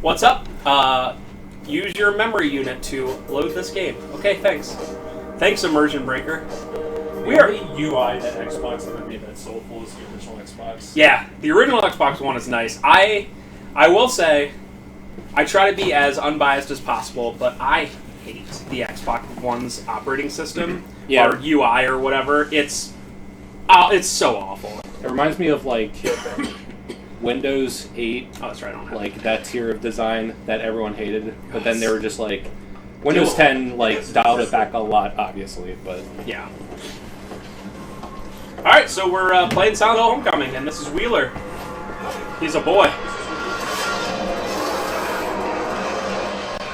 What's up? Use your memory unit to load this game. Okay, thanks. Thanks, Immersion Breaker. We are the UI that Xbox ever made that's soulful is the original Xbox. Yeah, the original Xbox One is nice. I will say, I try to be as unbiased as possible, but I hate the Xbox One's operating system or UI or whatever. It's so awful. It reminds me of like Windows 8. Oh, that's right. I don't have like that tier of design that everyone hated, but then they were just like Windows 10 like dialed it back a lot, obviously, but yeah. All right, so we're playing Silent Hill Homecoming, and this is Wheeler. He's a boy.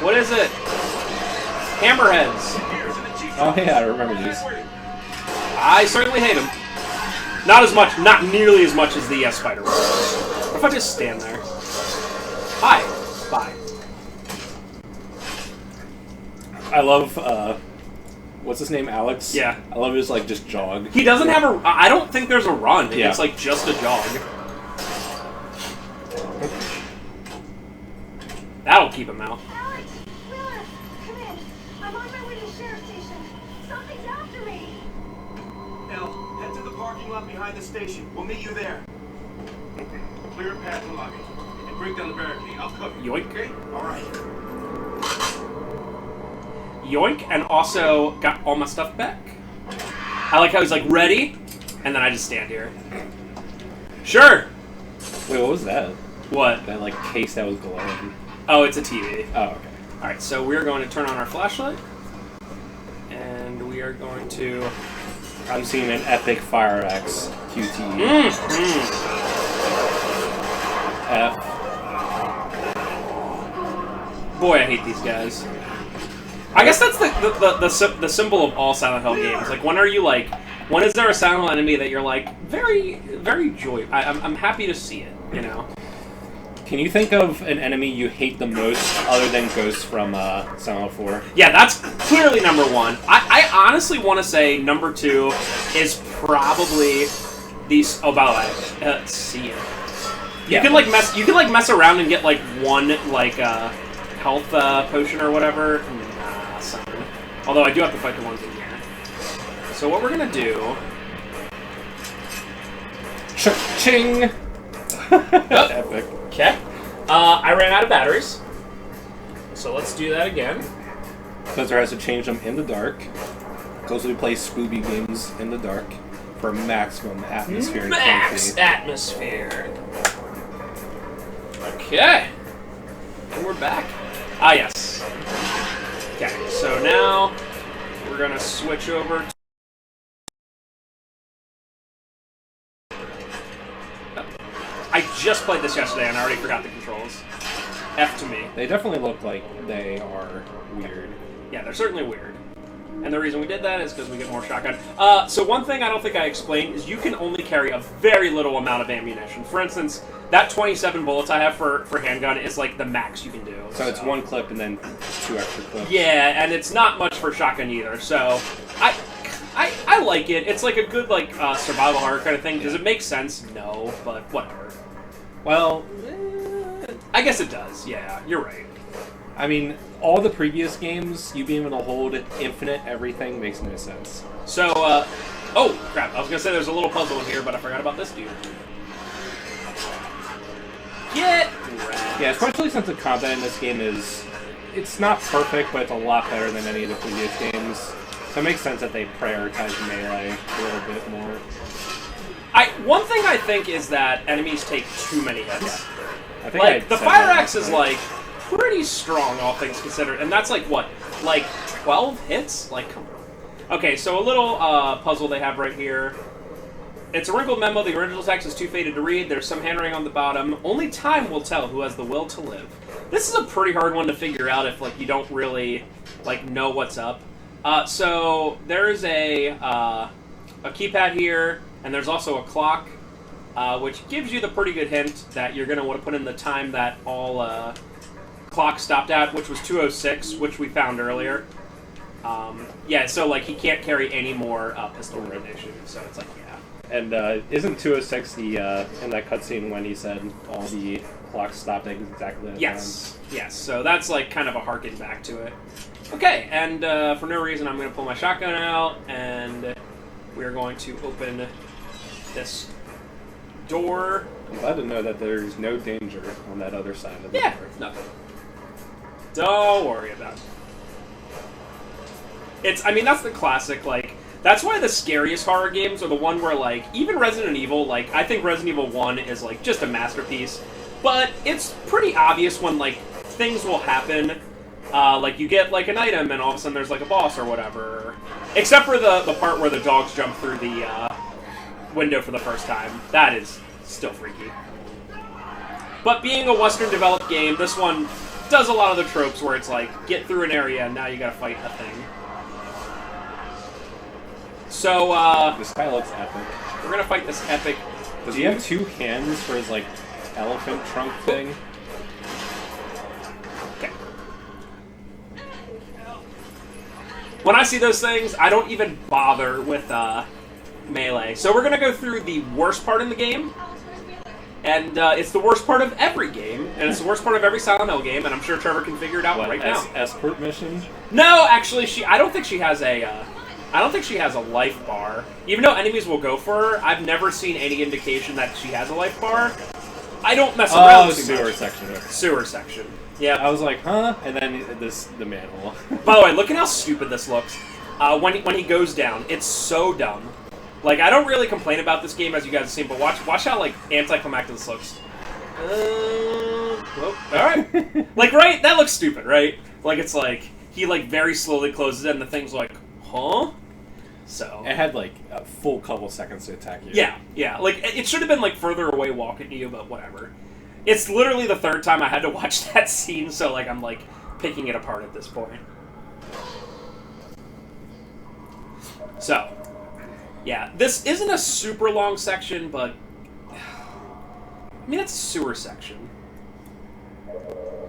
What is it? Hammerheads. oh yeah, I remember these. I certainly hate them. Not nearly as much as the spider web. What if I just stand there? Hi. Bye. I love, what's his name, Alex? Yeah. I love his, like, just jog. He doesn't have a... I don't think there's a run. Yeah. It's, like, just a jog. That'll keep him out. Alex! Wheeler! Come in! I'm on my way to the sheriff's station. Something's after me! Now, head to the parking lot behind the station. We'll meet you there. Clear a path to lobby. And break down the barricade. I'll cover you. Yoink. Okay? Alright. Yoink, and also got all my stuff back. I like how he's like, ready? And then I just stand here. Sure! Wait, what was that? What? That, like, case that was glowing. Oh, it's a TV. Oh, okay. Alright, so we're going to turn on our flashlight. And we are going to... I'm seeing an epic Fire Axe QT. F. Boy, I hate these guys. I guess that's the symbol of all Silent Hill games. Like, when is there a Silent Hill enemy that you're like, very, very joyful? I'm happy to see it, you know? Can you think of an enemy you hate the most other than Ghosts from Silent Hill 4? Yeah, that's clearly number one. I honestly want to say number two is probably these. Oh, by the way, let's see it. You can mess around and get like one health potion or whatever. Nah, son. Although I do have to fight the ones in here. So what we're gonna do? Ching. Epic. Okay. I ran out of batteries. So let's do that again. Buzzer has to change them in the dark. Goes to play Spooby games in the dark for maximum atmosphere. Max atmosphere. Okay. And we're back. Ah, yes. Okay, so now we're gonna switch over to... I just played this yesterday and I already forgot the controls. F to me. They definitely look like they are weird. Yeah, they're certainly weird. And the reason we did that is because we get more shotgun. So one thing I don't think I explained is you can only carry a very little amount of ammunition. For instance, that 27 bullets I have for handgun is like the max you can do. So it's one clip and then 2 extra clips. Yeah, and it's not much for shotgun either. So I like it. It's like a good survival horror kind of thing. Does it make sense? No, but whatever. Well, I guess it does. Yeah, you're right. I mean, all the previous games, you being able to hold infinite everything makes no sense. So, oh, crap. I was going to say there's a little puzzle in here, but I forgot about this dude. Get wrecked. Yeah, especially since the combat in this game it's not perfect, but it's a lot better than any of the previous games. So it makes sense that they prioritize melee a little bit more. One thing I think is that enemies take too many hits. I think like, the Fire Axe is, like, pretty strong, all things considered. And that's, like, what? Like, 12 hits? Like, come on. Okay, so a little puzzle they have right here. It's a wrinkled memo. The original text is too faded to read. There's some handwriting on the bottom. Only time will tell who has the will to live. This is a pretty hard one to figure out if, like, you don't really, like, know what's up. So there's a keypad here, and there's also a clock, which gives you the pretty good hint that you're going to want to put in the time that all clocks stopped at, which was 2:06, which we found earlier. Yeah, so, like, he can't carry any more pistol ammunition, so it's like, yeah. And isn't 206 the in that cutscene when he said all the clocks stopped at exactly that Yes. Yes. So that's like kind of a harken back to it. Okay, and for no reason, I'm going to pull my shotgun out, and we're going to open this door. I'm glad to know that there's no danger on that other side of the Yeah, door. nothing. Don't worry about it. I mean, that's the classic, like, that's why the scariest horror games are the one where, like, even Resident Evil, like, I think Resident Evil 1 is, like, just a masterpiece, but it's pretty obvious when, like, things will happen. Like, you get, like, an item, and all of a sudden there's, like, a boss or whatever. Except for the part where the dogs jump through the window for the first time. That is still freaky. But being a Western-developed game, this one does a lot of the tropes where it's like, get through an area, and now you gotta fight a thing. So, This guy looks epic. we're gonna fight this epic... Does he have 2 hands for his, like, elephant trunk thing? Okay. When I see those things, I don't even bother with melee. So we're gonna go through the worst part in the game, and it's the worst part of every game, and it's the worst part of every Silent Hill game, and I'm sure Trevor can figure it out right now. Escort mission? No, actually, I don't think she has a life bar. Even though enemies will go for her, I've never seen any indication that she has a life bar. I don't mess around too sewer much. section. Sewer section. Yeah. I was like, huh? And then the manhole. By the way, look at how stupid this looks. When he goes down, it's so dumb. Like, I don't really complain about this game, as you guys have seen, but watch how, like, anticlimactic this looks. Alright. Like, right? That looks stupid, right? Like, it's like, he, like, very slowly closes it, and the thing's like, huh? So... It had, like, a full couple seconds to attack you. Yeah, yeah. Like, it should have been, like, further away walking to you, but whatever. It's literally the 3rd time I had to watch that scene, so, like, I'm, like, picking it apart at this point. So... Yeah, this isn't a super long section, but... I mean, it's a sewer section.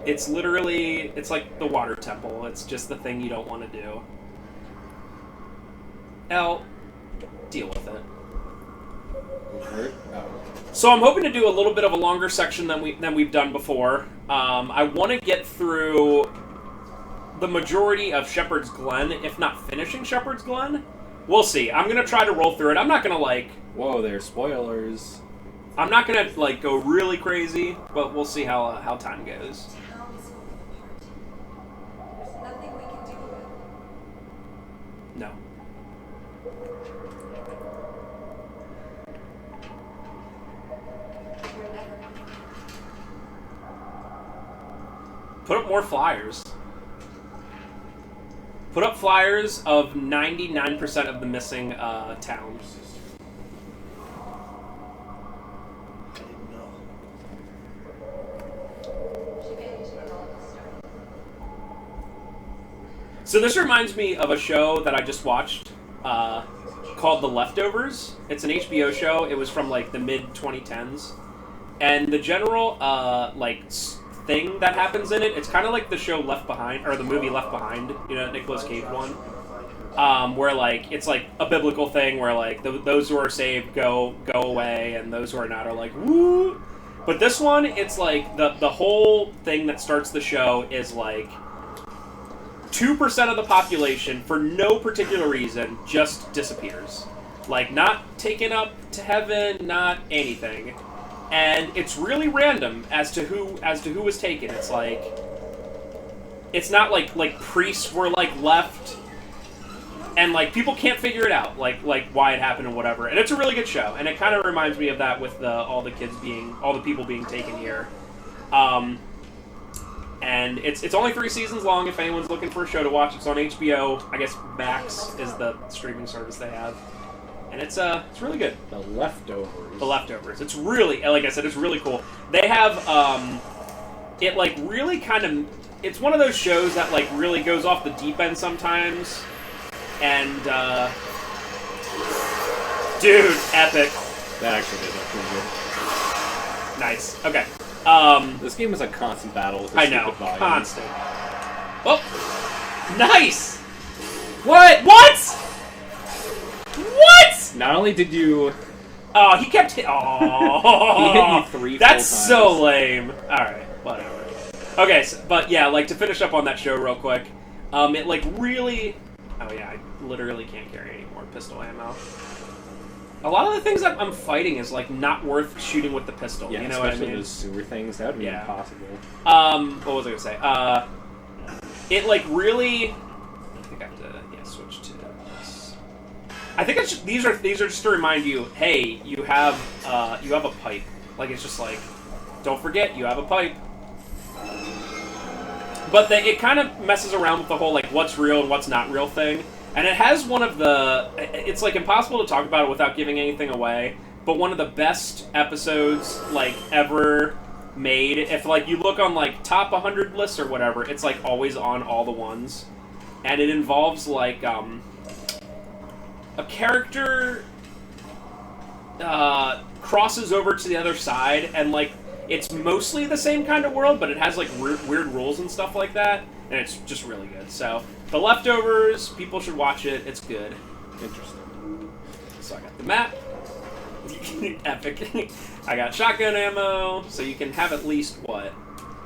It's literally... It's like the water temple. It's just the thing you don't want to do. L, deal with it. So I'm hoping to do a little bit of a longer section than we've done before. I want to get through the majority of Shepherd's Glen, if not finishing Shepherd's Glen. We'll see. I'm going to try to roll through it. I'm not going to, like... Whoa, there's spoilers. I'm not going to, like, go really crazy, but we'll see how time goes. There's nothing we can do about it. No. We're never. Put up more flyers. Put up flyers of 99% of the missing towns. I didn't know. She managed when all this started. So this reminds me of a show that I just watched called The Leftovers. It's an HBO show. It was from like the mid-2010s. And the general thing that happens in it, it's kind of like the show Left Behind, or the movie Left Behind, you know, Nicolas Cage one, where like it's like a biblical thing where like those who are saved go away, and those who are not are like woo. But this one, it's like the whole thing that starts the show is like 2% of the population, for no particular reason, just disappears. Like, not taken up to heaven, not anything. And it's really random as to who was taken. It's like, it's not like priests were like left, and like people can't figure it out, like why it happened and whatever. And it's a really good show, and it kind of reminds me of that with all the people being taken here. And it's only 3 seasons long. If anyone's looking for a show to watch, it's on HBO. I guess Max is the streaming service they have. And it's really good. The Leftovers. The Leftovers. It's really, like I said, it's really cool. They have, it like really kind of, it's one of those shows that like really goes off the deep end sometimes. And, dude, epic. That actually did look pretty good. Nice. Okay. This game is a constant battle with the I know. stupid volume. Constant. Oh! Nice! What? What? What? Not only did you Oh, he kept hit. Oh, He hit me 3 That's full so times. lame. All right, whatever. Okay, so, but yeah, like to finish up on that show real quick, it like really. Oh yeah, I literally can't carry any more pistol ammo. A lot of the things that I'm fighting is like not worth shooting with the pistol. Yeah, you know what I especially mean? those sewer things. That would be Yeah. impossible. What was I gonna say? It like really. I think I have to switch to this. I think it's just, these are just to remind you, hey, you have a pipe. Like it's just like, don't forget you have a pipe. But it kind of messes around with the whole like what's real and what's not real thing. And it has one of the... It's like impossible to talk about it without giving anything away, but one of the best episodes like ever made. If like you look on like top 100 lists or whatever, it's like always on all the ones. And it involves like a character crosses over to the other side, and like it's mostly the same kind of world, but it has like weird rules and stuff like that, and it's just really good. So The Leftovers, people should watch it. It's good. Interesting. So I got the map. Epic. I got shotgun ammo, so you can have at least what,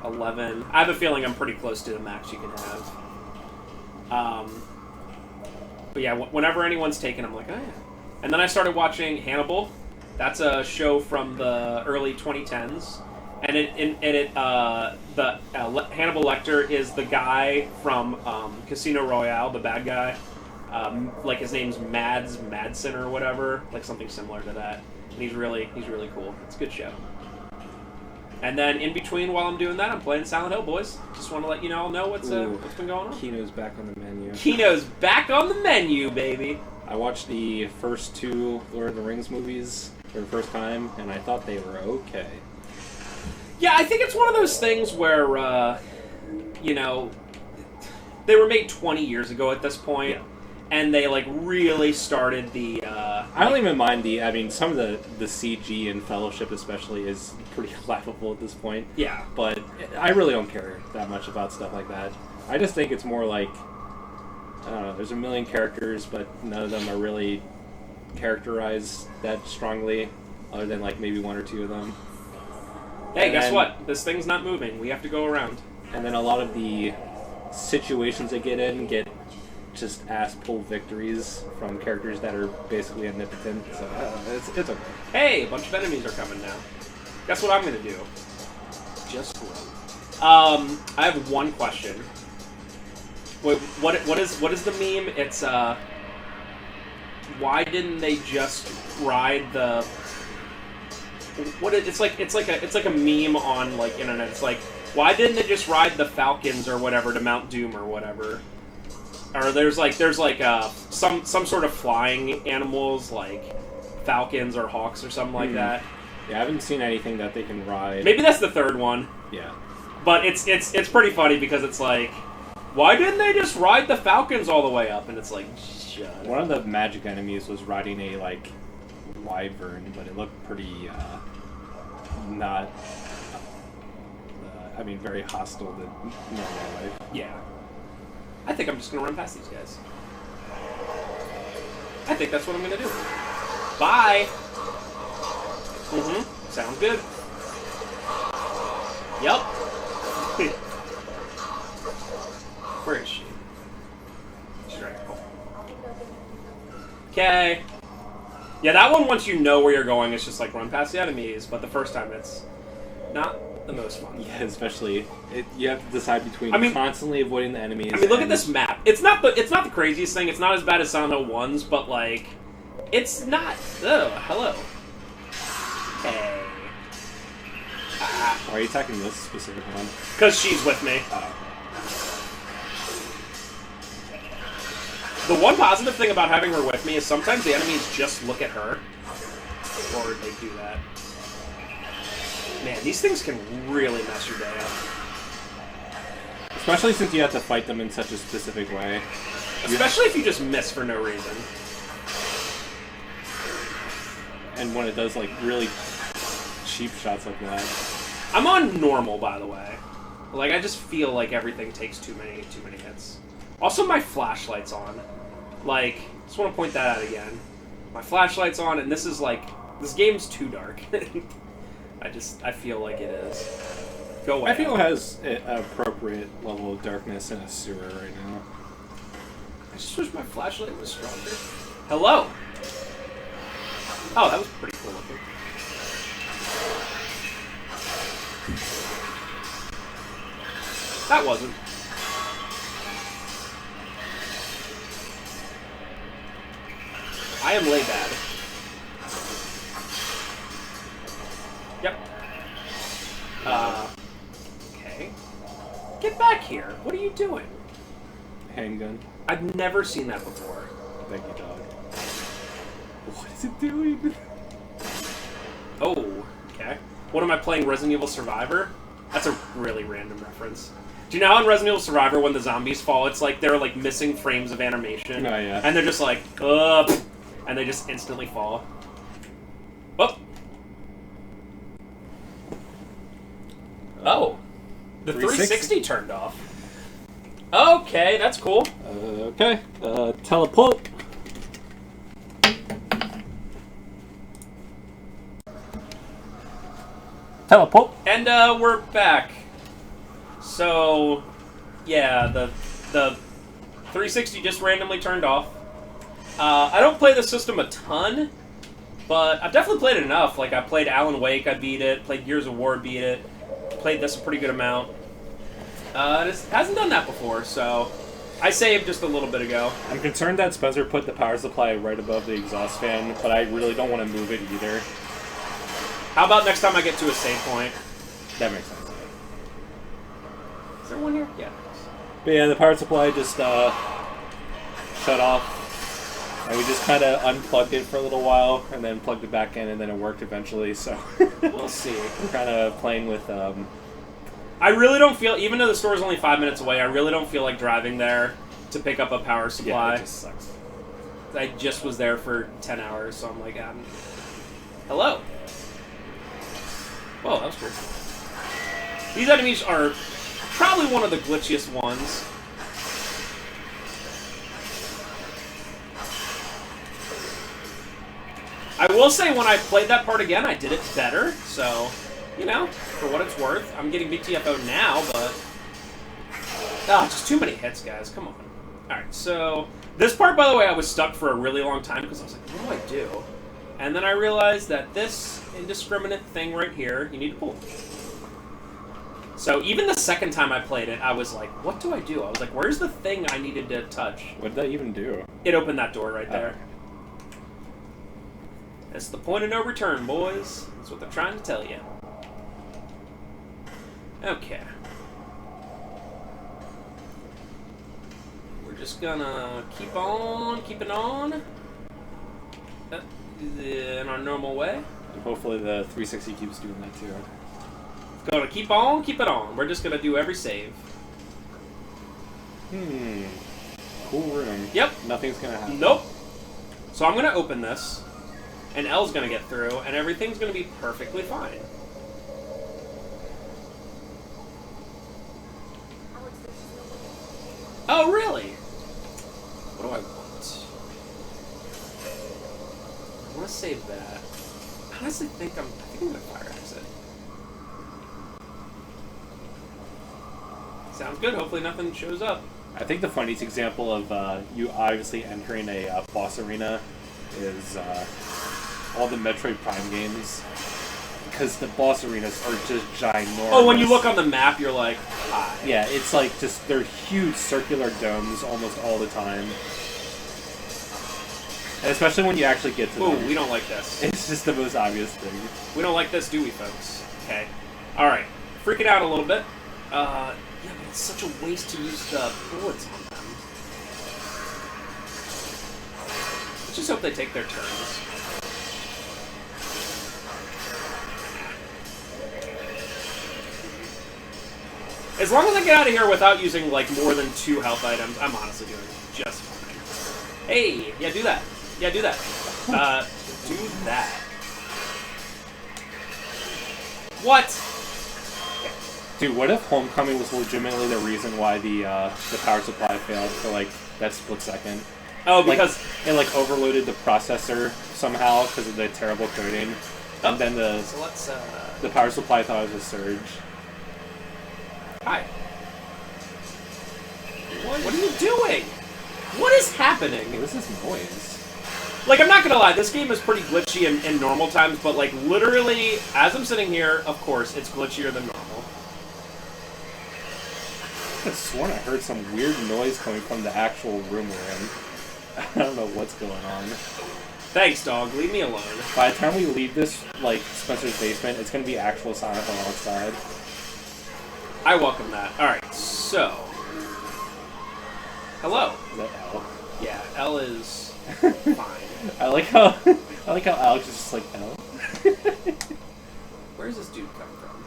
11. I have a feeling I'm pretty close to the max you can have. But yeah, whenever anyone's taken, I'm like, oh yeah. And then I started watching Hannibal. That's a show from the early 2010s, and Hannibal Lecter is the guy from Casino Royale, the bad guy. Like his name's Madsen or whatever, like something similar to that. And he's really cool. It's a good show. And then in between, while I'm doing that, I'm playing Silent Hill, boys. Just want to let you all know what's been going on. Kino's back on the menu. Kino's back on the menu, baby. I watched the first 2 Lord of the Rings movies for the first time, and I thought they were okay. Yeah, I think it's one of those things where, you know, they were made 20 years ago at this point, and they, like, really started the... I don't even mind some of the CG in Fellowship especially is pretty laughable at this point. Yeah. But I really don't care that much about stuff like that. I just think it's more like, I don't know, there's a million characters, but none of them are really characterized that strongly, other than, like, maybe 1 or 2 of them. Hey, And guess then- what? This thing's not moving. We have to go around. And then a lot of the situations they get in get just ass-pull victories from characters that are basically omnipotent. So it's okay. Hey, a bunch of enemies are coming now. Guess what I'm gonna do? Just run. I have one question. Wait, what is the meme? It's why didn't they just ride the? It's like a meme on like internet. It's like, why didn't they just ride the Falcons or whatever to Mount Doom or whatever? Or there's some sort of flying animals like falcons or hawks or something like that. Yeah, I haven't seen anything that they can ride. Maybe that's the third one. Yeah. But it's pretty funny because it's like, why didn't they just ride the falcons all the way up? And it's like, shut up. One of the magic enemies was riding a like wyvern, but it looked pretty not. Very hostile to normal life. Yeah. I think I'm just gonna run past these guys. I think that's what I'm gonna do. Bye. Sounds good. Yep. Where is she? She's right. Okay. Yeah, that one, once you know where you're going, it's just like run past the enemies, but the first time it's not the most fun. Yeah, especially you have to decide between constantly avoiding the enemies. Look at this map. It's not the craziest thing. It's not as bad as Silent Hill 1's, but like, it's not. Oh, hello. Hey. Why are you attacking this specific one? Because she's with me. The one positive thing about having her with me is sometimes the enemies just look at her. Or they do that. Man, these things can really mess your day up. Especially since you have to fight them in such a specific way. Especially if you just miss for no reason. And when it does like really cheap shots like that. I'm on normal, by the way. Like, I just feel like everything takes too many hits. Also, my flashlight's on. Like, just want to point that out again. My flashlight's on, and this is like This game's too dark. I feel like it is. Go away. I feel it has an appropriate level of darkness in a sewer right now. I just wish my flashlight was stronger. Hello! Oh, that was pretty cool looking. That wasn't. I am lay bad. Yep. Okay. Get back here. What are you doing? Handgun. I've never seen that before. Thank you, dog. What is it doing? Oh, okay. What am I playing? Resident Evil Survivor? That's a really random reference. Do you know how in Resident Evil Survivor when the zombies fall, it's like they're like missing frames of animation? Oh, yeah. And they're just like, and they just instantly fall. Oh. Oh. The 360 turned off. Okay, that's cool. Okay. Teleport. Teleport. And we're back. So, yeah, the 360 just randomly turned off. I don't play the system a ton, but I've definitely played it enough. Like, I played Alan Wake, I beat it. Played Gears of War, beat it. Played this a pretty good amount. It hasn't done that before, so I saved just a little bit ago. I'm concerned that Spencer put the power supply right above the exhaust fan, but I really don't want to move it either. How about next time I get to a save point? That makes sense. Is there one here? Yeah. But yeah, the power supply just shut off, and we just kind of unplugged it for a little while, and then plugged it back in, and then it worked eventually, so... We'll see. We're kind of playing with... I really don't feel, even though the store is only 5 minutes away, I really don't feel like driving there to pick up a power supply. Yeah, it just sucks. I just was there for 10 hours, so I'm like, hello. Whoa, that was cool. These enemies are probably one of the glitchiest ones. I will say when I played that part again, I did it better, so, you know, for what it's worth. I'm getting BTFO now, but... just too many hits, guys. Come on. Alright, so... This part, by the way, I was stuck for a really long time because I was like, what do I do? And then I realized that this indiscriminate thing right here, you need to pull. So even the second time I played it, I was like, what do I do? I was like, where's the thing I needed to touch? What did that even do? It opened that door right there. It's the point of no return, boys. That's what they're trying to tell you. Okay. We're just gonna keep on keeping on. In our normal way. And hopefully the 360 keeps doing that too. Gonna keep on, keep it on. We're just gonna do every save. Cool room. Yep. Nothing's gonna happen. Nope. So I'm gonna open this, and Elle's gonna get through, and everything's gonna be perfectly fine. Oh, really? What do I want? I want to save that. I honestly think I'm gonna fire exit. Sounds good. Hopefully nothing shows up. I think the funniest example of you obviously entering a boss arena is all the Metroid Prime games, because the boss arenas are just ginormous. Oh, when you look on the map, you're like, hi. Yeah, it's like just, they're huge circular domes almost all the time. And especially when you actually get to Ooh, them. we don't like this. It's just the most obvious thing. We don't like this, do we, folks? Okay. Alright. Freaking out a little bit. Yeah, but it's such a waste to use the bullets on them. Let's just hope they take their turns. As long as I get out of here without using, like, more than 2 health items, I'm honestly doing just fine. Hey! Yeah, do that. Yeah, do that. Do that. What? Dude, what if Homecoming was legitimately the reason why the power supply failed for, like, that split second? Oh, because it like overloaded the processor somehow because of the terrible coding, and then so let's. the power supply thought it was a surge. Hi. What are you doing? What is happening? What is this noise? Like, I'm not gonna lie, this game is pretty glitchy in normal times, but like literally, as I'm sitting here, of course, it's glitchier than normal. I could have sworn I heard some weird noise coming from the actual room we're in. I don't know what's going on. Thanks, dog. Leave me alone. By the time we leave this, like, Spencer's basement, it's gonna be actual Silent Hill outside. I welcome that. Alright, so... Hello. Is that L? Yeah, L is fine. I like how Alex is just like L. Where does this dude come from?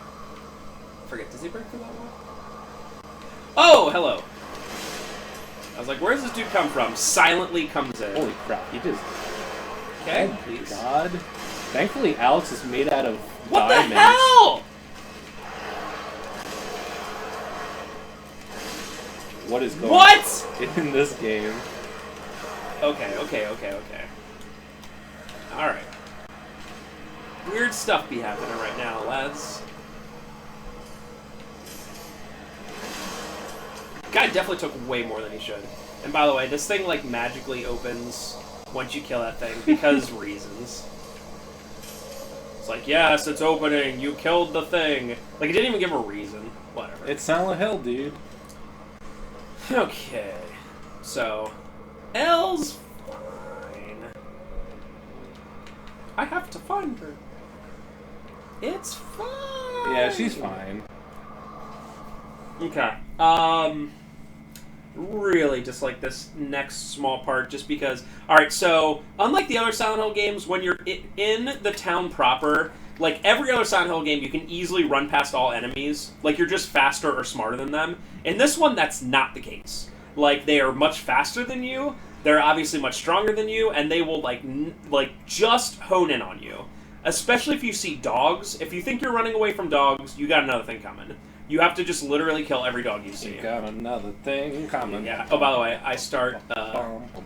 Forget, does he break through that wall? Oh, hello. I was like, where does this dude come from? Silently comes in. Holy crap, he just... Okay, Oh please. God. Thankfully, Alex is made out of What diamonds. the hell? What is going What? on in this game? Okay. Alright. Weird stuff be happening right now, lads. Guy definitely took way more than he should. And by the way, this thing like magically opens once you kill that thing because reasons. It's like, yes, it's opening. You killed the thing. Like, it didn't even give a reason. Whatever. It's Silent Hill, dude. Okay. So, Elle's fine. I have to find her. It's fine. Yeah, she's fine. Okay. Really just like this next small part just because... Alright, so, unlike the other Silent Hill games, when you're in the town proper, like every other Silent Hill game, you can easily run past all enemies. Like, you're just faster or smarter than them. In this one, that's not the case. Like, they are much faster than you, they're obviously much stronger than you, and they will, like just hone in on you. Especially if you see dogs. If you think you're running away from dogs, you got another thing coming. You have to just literally kill every dog you see. You got another thing coming. Yeah. Oh, by the way, I start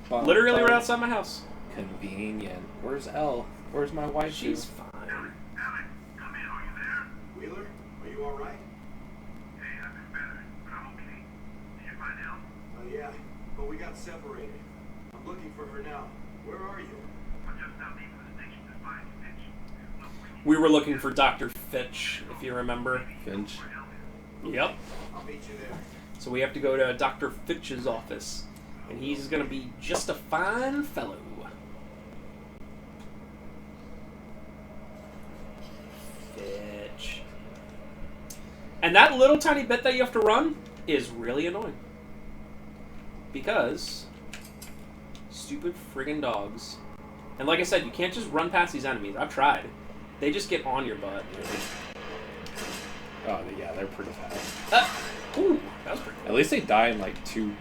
literally right outside my house. Convenient. Where's Elle? Where's my wife? She's fine. Alex, come in. Are you there? Wheeler, are you all right? Hey, I've been better, but I'm okay. Did you find Elle? Yeah, but we got separated. I'm looking for her now. Where are you? I'm just now leaving the station to find Fitch. Look, We were looking for Dr. Fitch, if you remember. Finch. Yep. I'll meet you there. So we have to go to Dr. Fitch's office. And he's going to be just a fine fellow. Fitch. And that little tiny bit that you have to run is really annoying. Because stupid friggin' dogs. And like I said, you can't just run past these enemies. I've tried. They just get on your butt. Oh, yeah, they're pretty fast. Ooh, that was pretty cool. At least they die in like 2.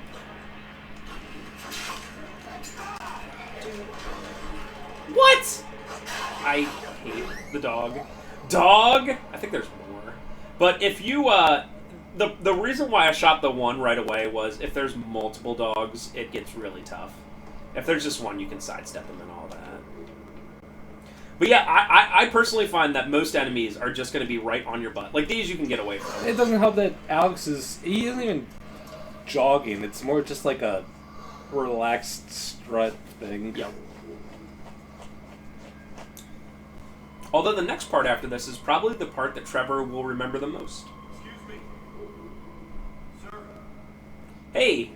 What? I hate the dog. Dog? I think there's more. But if you, the reason why I shot the one right away was if there's multiple dogs, it gets really tough. If there's just one, you can sidestep them and all that. But yeah, I personally find that most enemies are just going to be right on your butt. Like these you can get away from. It doesn't help that Alex he isn't even jogging. It's more just like a relaxed strut thing. Yep. Although the next part after this is probably the part that Trevor will remember the most. Excuse me. Sir. Hey,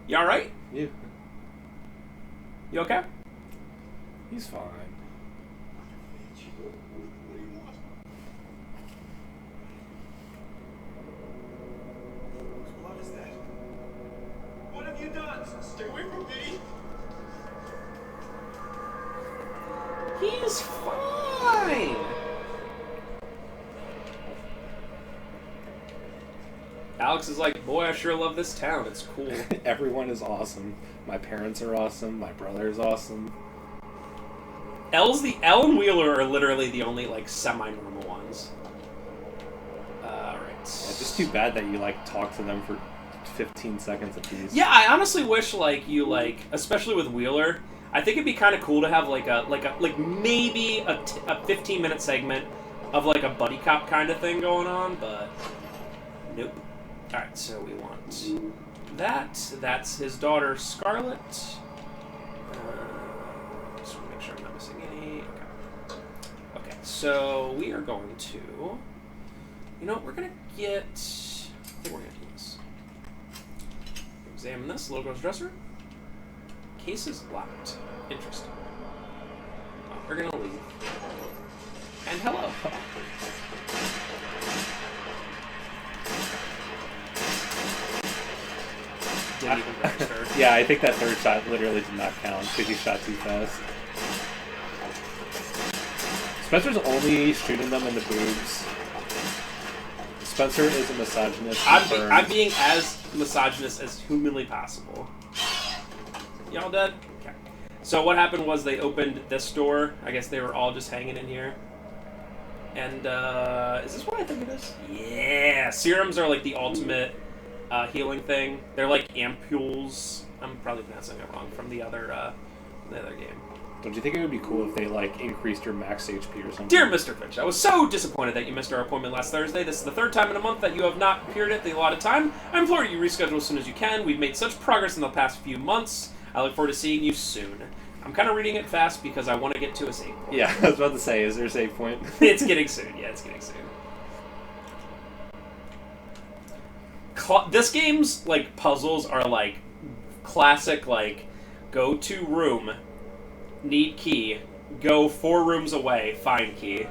you alright? Yeah. You okay? He's fine. What do you want? Whose blood is that? What have you done? Stay away from me. He's fine. Alex is like, boy, I sure love this town. It's cool. Everyone is awesome. My parents are awesome. My brother is awesome. Elle and Wheeler are literally the only like semi-normal ones. Alright. It's just too bad that you like talk to them for 15 seconds apiece. Yeah, I honestly wish especially with Wheeler, I think it'd be kind of cool to have maybe a 15-minute segment of like a buddy cop kind of thing going on, but nope. All right, so we want that. That's his daughter Scarlett. Just want to make sure I'm not missing any. Okay, so we are going to. You know what? We're gonna get. I think we're gonna do this. Examine this. Logo's dresser. Case is locked. Interesting. We're gonna leave. And hello. Didn't even register. Yeah, I think that third shot literally did not count because he shot too fast. Spencer's only shooting them in the boobs. Spencer is a misogynist. I'm being as misogynist as humanly possible. Y'all dead? Okay. So what happened was they opened this door. I guess they were all just hanging in here. And, is this what I think it is? Yeah! Serums are like the ultimate healing thing. They're like ampules. I'm probably pronouncing it wrong from the other game. Don't you think it would be cool if they like increased your max HP or something? Dear Mr. Finch, I was so disappointed that you missed our appointment last Thursday. This is the third time in a month that you have not appeared at the allotted time. I implore you reschedule as soon as you can. We've made such progress in the past few months. I look forward to seeing you soon. I'm kind of reading it fast because I want to get to a save point. Yeah, I was about to say, is there a save point? It's getting soon. Yeah, it's getting soon. This game's like puzzles are like classic, like go to room, need key, go 4 rooms away, find key.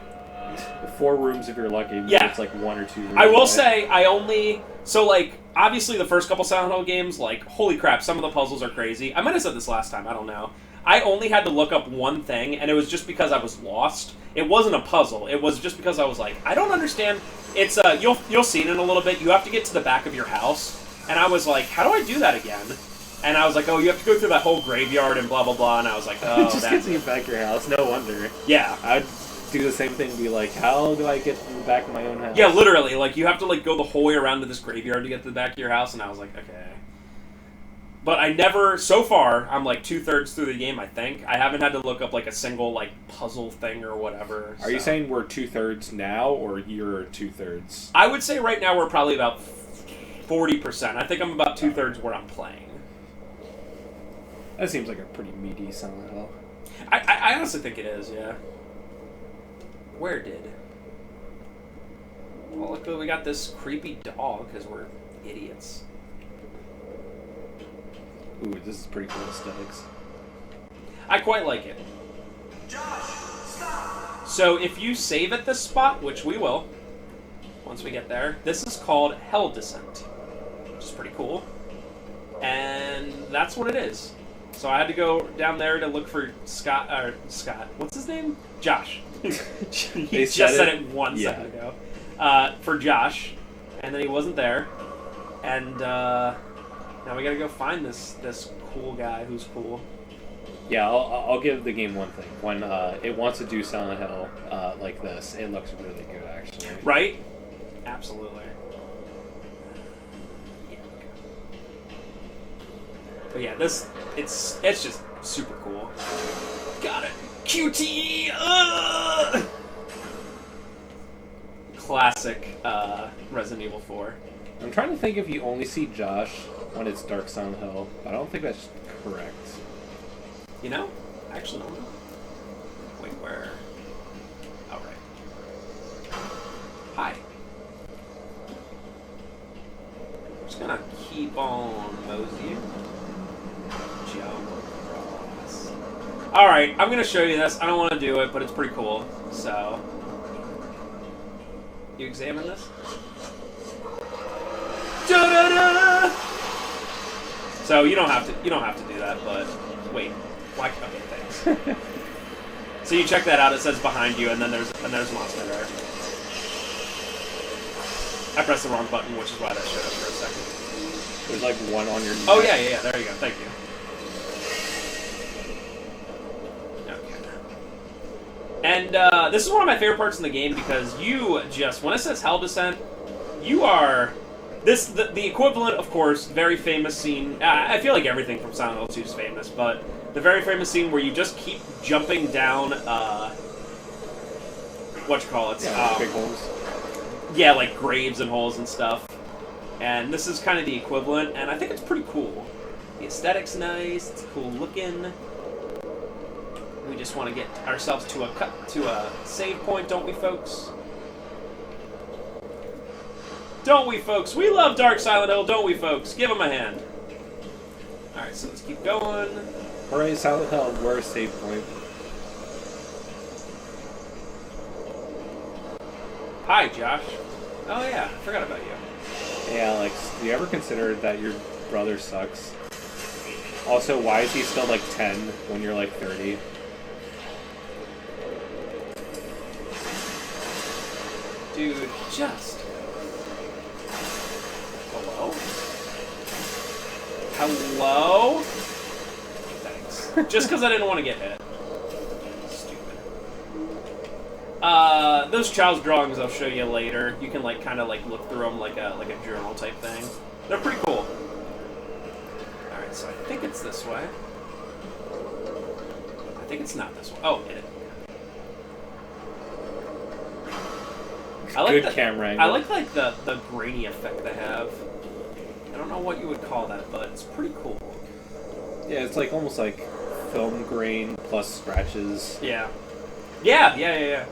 4 rooms if you're lucky. Yeah. It's like 1 or 2 rooms I will away. say, obviously the first couple Silent Hill games, like, holy crap, some of the puzzles are crazy. I might have said this last time, I don't know. I only had to look up one thing, and it was just because I was lost. It wasn't a puzzle. It was just because I was like, I don't understand. It's, you'll see it in a little bit. You have to get to the back of your house. And I was like, how do I do that again? And I was like, oh, you have to go through that whole graveyard and blah, blah, blah. And I was like, oh, it just gets you back your house. No wonder. Yeah. I'd do the same thing and be like, how do I get to the back of my own house? Yeah, literally. Like, you have to, like, go the whole way around to this graveyard to get to the back of your house. And I was like, okay. But I never, so far, I'm like 2/3 through the game, I think. I haven't had to look up like a single like puzzle thing or whatever. Are you saying we're 2/3 now, or you're 2/3? I would say right now we're probably about 40%. I think I'm about 2/3 where I'm playing. That seems like a pretty meaty Silent Hill. I honestly think it is, yeah. Where did? Well, look, we got this creepy dog because we're idiots. Ooh, this is pretty cool aesthetics. I quite like it. Josh, stop! So if you save at this spot, which we will, once we get there, this is called Hell Descent, which is pretty cool. And that's what it is. So I had to go down there to look for Scott, what's his name? Josh. He just said it 1 second ago. For Josh, and then he wasn't there. And, now we gotta go find this cool guy who's cool. Yeah, I'll give the game one thing. When it wants to do Silent Hill like this, it looks really good, actually. Right? Absolutely. Yeah. But yeah, it's just super cool. Got it. QT! Classic Resident Evil 4. I'm trying to think if you only see Josh when it's Dark Silent Hill, but I don't think that's correct. You know? Actually, no. Wait, where? Oh, right. Hi. I'm just gonna keep on moseying. Jump across. Alright, I'm gonna show you this. I don't want to do it, but it's pretty cool. So, you examine this? Da-da-da! So you don't have to do that, but wait. Why? Okay, thanks. So you check that out. It says behind you, and then there's a monster there. I pressed the wrong button, which is why that showed up for a second. There's like one on your. Oh yeah. There you go. Thank you. Okay. And this is one of my favorite parts in the game because you just when it says Hell Descent, you are The equivalent, of course, very famous scene. I feel like everything from Silent Hill 2 is famous, but the very famous scene where you just keep jumping down. Whatchamacallits? Yeah, big holes. Yeah, like graves and holes and stuff. And this is kind of the equivalent, and I think it's pretty cool. The aesthetic's nice. It's cool looking. We just want to get ourselves to a save point, don't we, folks? Don't we, folks? We love Dark Silent Hill, don't we, folks? Give them a hand. Alright, so let's keep going. Alright, Silent Hill, we're a save point. Hi, Josh. Oh yeah, I forgot about you. Hey, Alex, do you ever consider that your brother sucks? Also, why is he still like 10 when you're like 30? Dude, just... Hello? Hello? Thanks. Just because I didn't want to get hit. Stupid. Those child's drawings I'll show you later. You can like kind of like look through them like a journal type thing. They're pretty cool. All right, so I think it's this way. I think it's not this way. Oh, hit it. I like Good camera angle. I like the grainy effect they have. I don't know what you would call that, but it's pretty cool. Yeah, it's like almost like film grain plus scratches. Yeah. Yeah.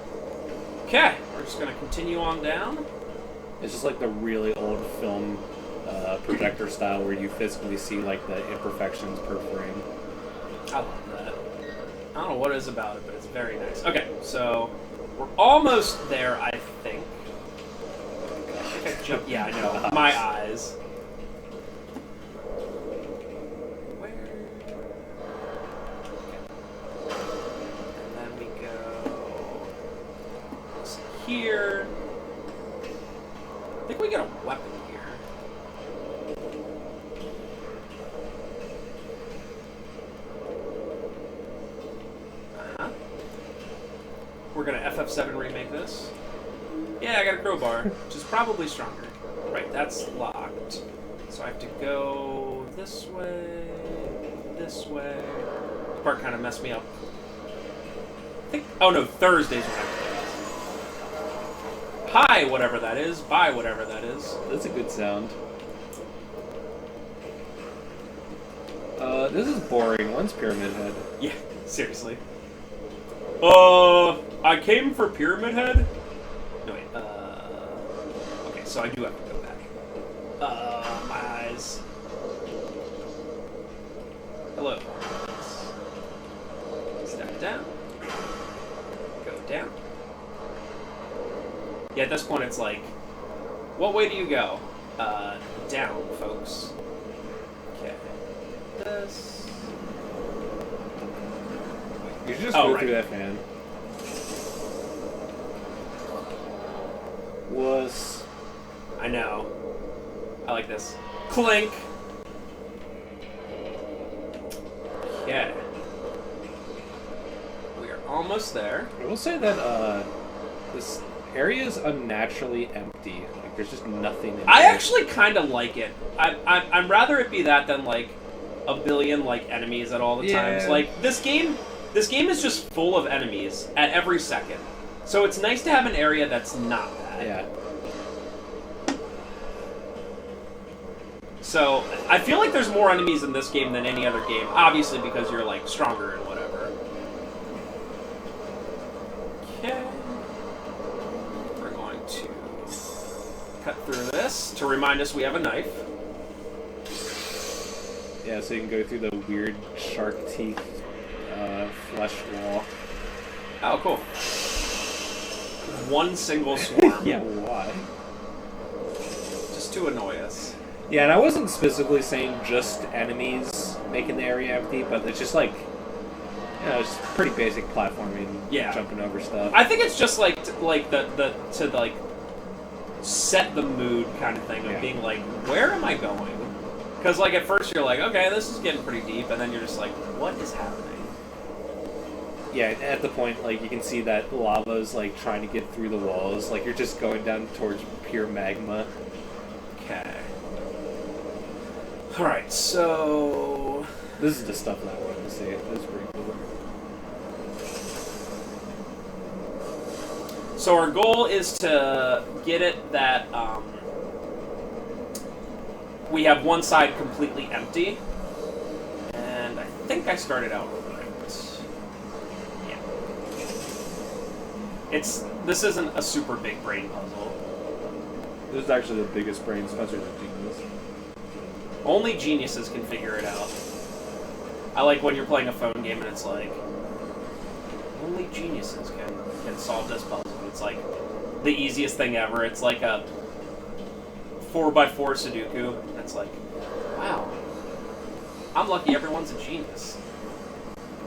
Okay, we're just gonna continue on down. It's just like the really old film projector style where you physically see like the imperfections per frame. I love that. I don't know what it is about it, but it's very nice. Okay, so we're almost there, I think. I think I jumped. Yeah, I know. My eyes. Where? Okay. And then we go here. I think we get a weapon here. Uh-huh. We're gonna FF7 remake this. Yeah, I got a crowbar, which is probably stronger. Right, that's locked. So I have to go this way, this way. This part kind of messed me up. I think. Oh no, Thursday's when I play. Hi, whatever that is. Bye, whatever that is. That's a good sound. This is boring. When's Pyramid Head? Yeah, seriously. I came for Pyramid Head? No, wait, okay, so I do have to go back. My eyes. Hello. Step down. Go down. Yeah, at this point it's like, what way do you go? Down, folks. Okay. This. You should just go through that fan. Was. I know. I like this. Clink! Okay. We are almost there. I will say that this area is unnaturally empty. Like there's just nothing in I there. actually kind of like it. I'm rather it be that than like a billion like enemies at all the times. Like this game is just full of enemies at every second. So it's nice to have an area that's not that. Yeah. So I feel like there's more enemies in this game than any other game, obviously because you're like stronger and whatever. Okay. We're going to cut through this to remind us we have a knife. Yeah, so you can go through the weird shark teeth flesh wall. Oh, cool. One single swarm. Yeah, why? Just to annoy us. Yeah, and I wasn't specifically saying just enemies making the area empty, but it's just like, you know, it's pretty basic platforming, Yeah. jumping over stuff. I think it's just like to set the mood kind of thing of being like, where am I going? Because like at first you're like, okay, this is getting pretty deep, and then you're just like, what is happening? Yeah, at the point, like, you can see that lava's, like, trying to get through the walls. Like, you're just going down towards pure magma. Okay. Alright, so... This is the stuff that I wanted to see. This is pretty cool. So our goal is to get it that we have one side completely empty. And I think I started out right. Yeah. This isn't a super big brain puzzle. This is actually the biggest brain. Spencer's a genius. Only geniuses can figure it out. I like when you're playing a phone game and it's like, only geniuses can solve this puzzle. It's like the easiest thing ever. It's like a 4x4 Sudoku. And it's like, wow, I'm lucky everyone's a genius.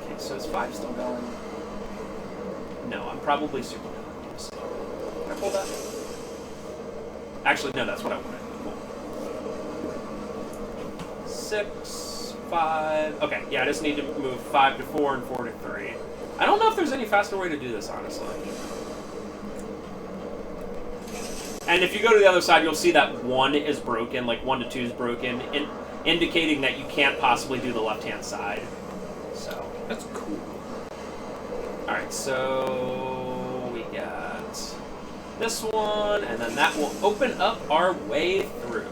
Okay, so is 5 still going? No, I'm probably super good. Can I pull that? Actually, no, that's what I wanted. Cool. 6, 5. Okay, yeah, I just need to move 5 to 4 and 4 to 3. I don't know if there's any faster way to do this, honestly. And if you go to the other side, you'll see that 1 is broken, like 1 to 2 is broken, indicating that you can't possibly do the left-hand side. So That's cool. Alright, so we got this one, and then that will open up our way through.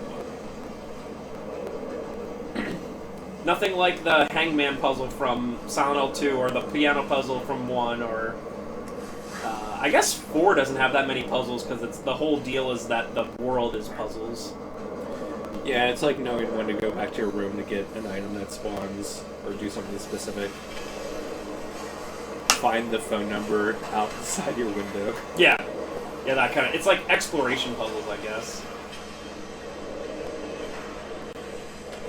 Nothing like the hangman puzzle from Silent Hill 2, or the piano puzzle from 1, or... I guess 4 doesn't have that many puzzles, because the whole deal is that the world is puzzles. Yeah, it's like knowing when to go back to your room to get an item that spawns, or do something specific. Find the phone number outside your window. Yeah. Yeah, that kind of... It's like exploration puzzles, I guess.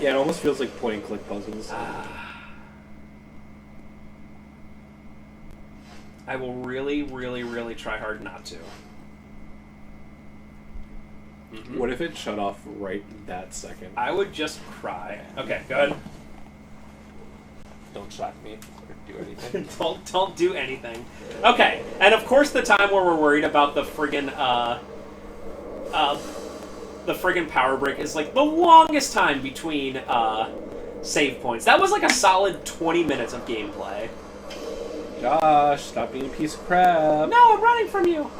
Yeah, it almost feels like point-and-click puzzles. I will really, really, really try hard not to. Mm-hmm. What if it shut off right that second? I would just cry. Okay, go ahead. Don't shock me or do anything. don't do anything. Okay, and of course the time where we're worried about the friggin' power brick is like the longest time between save points. That was like a solid 20 minutes of gameplay. Josh, stop being a piece of crap. No, I'm running from you.